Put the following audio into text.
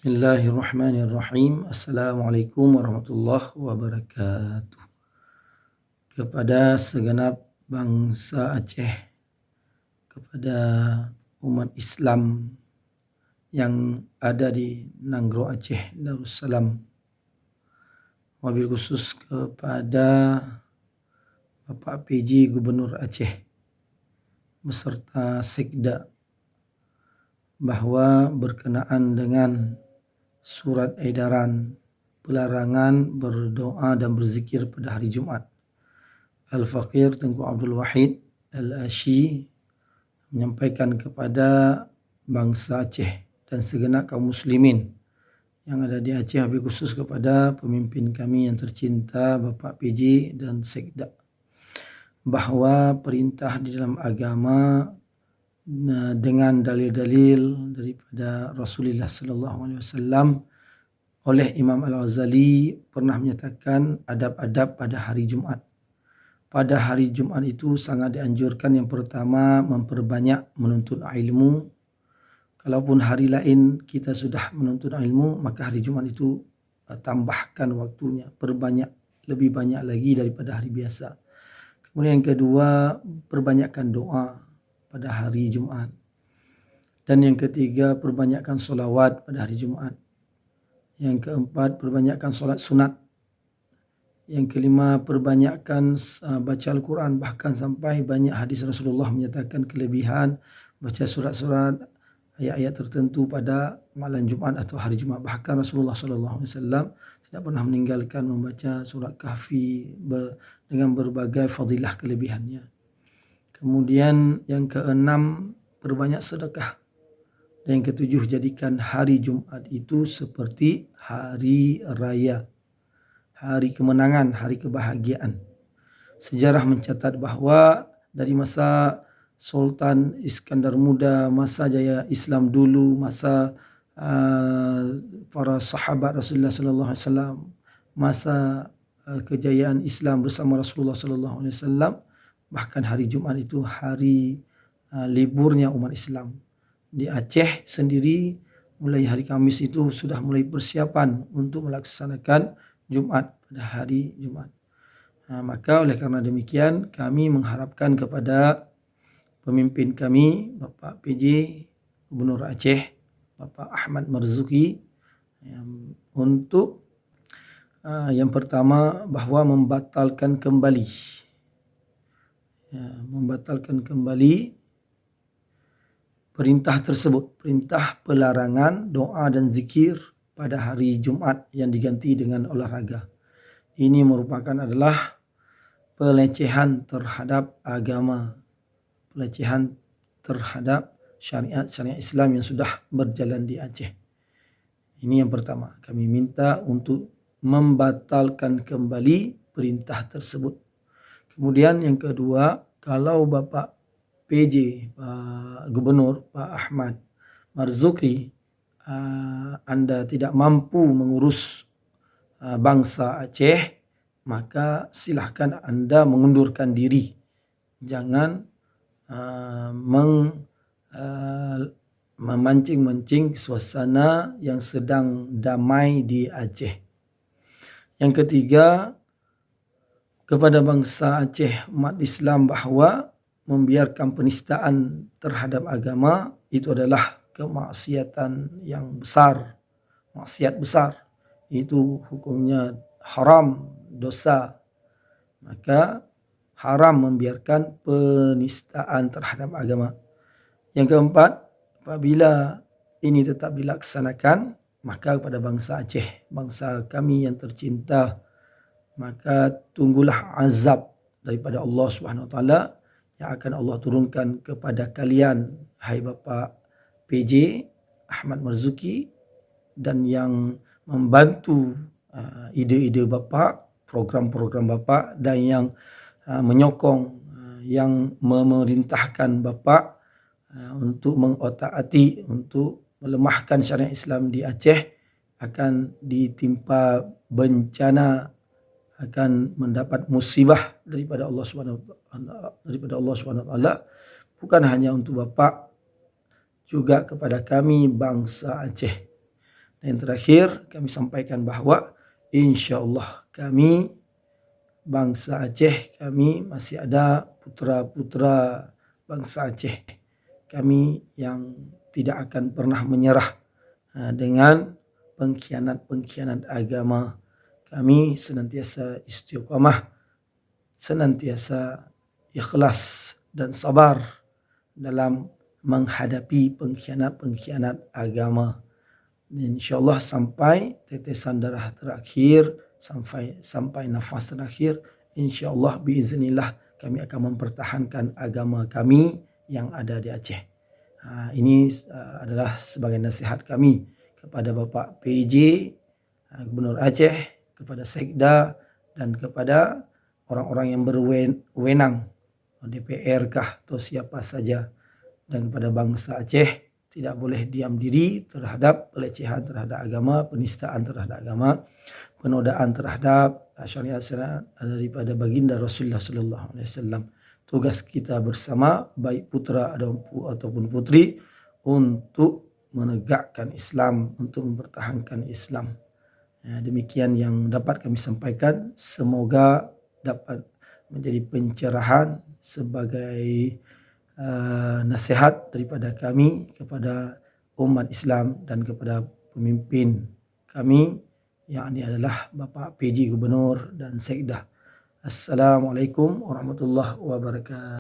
Bismillahirrahmanirrahim. Assalamualaikum warahmatullahi wabarakatuh. Kepada segenap bangsa Aceh, kepada umat Islam yang ada di Nanggro Aceh Darussalam, wabil khusus kepada Bapak PJ Gubernur Aceh beserta Sekda, bahwa berkenaan dengan surat edaran pelarangan berdoa dan berzikir pada hari Jumat, Al-Faqir Tengku Abdul Wahid Al-Ashi menyampaikan kepada bangsa Aceh dan segenap kaum muslimin yang ada di Aceh, habis khusus kepada pemimpin kami yang tercinta Bapak PJ dan Sekda, bahawa perintah di dalam agama dengan dalil-dalil daripada Rasulullah sallallahu alaihi wasallam oleh Imam Al-Ghazali pernah menyatakan adab-adab pada hari Jumat. Pada hari Jumat itu sangat dianjurkan, yang pertama, memperbanyak menuntut ilmu. Kalaupun hari lain kita sudah menuntut ilmu, maka hari Jumat itu tambahkan waktunya, perbanyak, lebih banyak lagi daripada hari biasa. Kemudian yang kedua, perbanyakkan doa pada hari Jumat. Dan yang ketiga, perbanyakkan solawat pada hari Jumat. Yang keempat, perbanyakkan solat sunat. Yang kelima, perbanyakkan baca Al-Quran. Bahkan sampai banyak hadis Rasulullah menyatakan kelebihan baca surat-surat ayat-ayat tertentu pada malam Jumat atau hari Jumat. Bahkan Rasulullah SAW tidak pernah meninggalkan membaca surat Kahfi dengan berbagai fadilah kelebihannya. Kemudian yang keenam, perbanyak sedekah. Dan yang ketujuh, jadikan hari Jumat itu seperti hari raya, hari kemenangan, hari kebahagiaan. Sejarah mencatat bahawa dari masa Sultan Iskandar Muda, masa jaya Islam dulu, masa para sahabat Rasulullah sallallahu alaihi wasallam, masa kejayaan Islam bersama Rasulullah sallallahu alaihi wasallam, bahkan hari Jumat itu hari liburnya umat Islam. Di Aceh sendiri, mulai hari Khamis itu sudah mulai persiapan untuk melaksanakan Jumat pada hari Jumat. Maka oleh kerana demikian, kami mengharapkan kepada pemimpin kami, Bapak PJ Gubernur Aceh, Bapak Ahmad Marzuki, untuk yang pertama, bahawa membatalkan kembali perintah tersebut, perintah pelarangan doa dan zikir pada hari Jumat yang diganti dengan olahraga. Ini merupakan adalah pelecehan terhadap agama, pelecehan terhadap syariat Islam yang sudah berjalan di Aceh. Ini yang pertama, kami minta untuk membatalkan kembali perintah tersebut. Kemudian yang kedua, kalau Bapak PJ, Pak Gubernur, Pak Ahmad Marzuki, anda tidak mampu mengurus bangsa Aceh, maka silahkan anda mengundurkan diri. Jangan memancing-mancing suasana yang sedang damai di Aceh. Yang ketiga, kepada bangsa Aceh, umat Islam, bahawa membiarkan penistaan terhadap agama itu adalah kemaksiatan yang besar, maksiat besar. Itu hukumnya haram, dosa. Maka haram membiarkan penistaan terhadap agama. Yang keempat, apabila ini tetap dilaksanakan, maka kepada bangsa Aceh, bangsa kami yang tercinta, maka tunggulah azab daripada Allah Subhanahu Wa Taala yang akan Allah turunkan kepada kalian, hai Bapak PJ Ahmad Marzuki, dan yang membantu ide-ide Bapak, program-program Bapak, dan yang menyokong, yang memerintahkan Bapak untuk mengotak-atik, untuk melemahkan syariat Islam di Aceh, akan ditimpa bencana, akan mendapat musibah daripada Allah Subhanahu Wa Taala, bukan hanya untuk Bapak, juga kepada kami bangsa Aceh. Dan yang terakhir kami sampaikan bahwa insyaallah kami bangsa Aceh, kami masih ada putra-putra bangsa Aceh kami yang tidak akan pernah menyerah dengan pengkhianat-pengkhianat agama. Kami senantiasa istiqamah, senantiasa ikhlas dan sabar dalam menghadapi pengkhianat-pengkhianat agama. InsyaAllah sampai tetesan darah terakhir, sampai nafas terakhir, insyaAllah biiznillah kami akan mempertahankan agama kami yang ada di Aceh. Ini adalah sebagai nasihat kami kepada Bapak PJ, Gubernur Aceh, kepada Sekda, dan kepada orang-orang yang berwenang, DPR kah atau siapa saja, dan kepada bangsa Aceh tidak boleh diam diri terhadap pelecehan terhadap agama, penistaan terhadap agama, penodaan terhadap syariat daripada baginda Rasulullah sallallahu alaihi wasallam. Tugas kita bersama baik putra ataupun putri untuk menegakkan Islam, untuk mempertahankan Islam. Demikian yang dapat kami sampaikan. Semoga dapat menjadi pencerahan sebagai nasihat daripada kami kepada umat Islam dan kepada pemimpin kami, yang ini adalah Bapak PJ Gubernur dan Sekda. Assalamualaikum warahmatullahi wabarakatuh.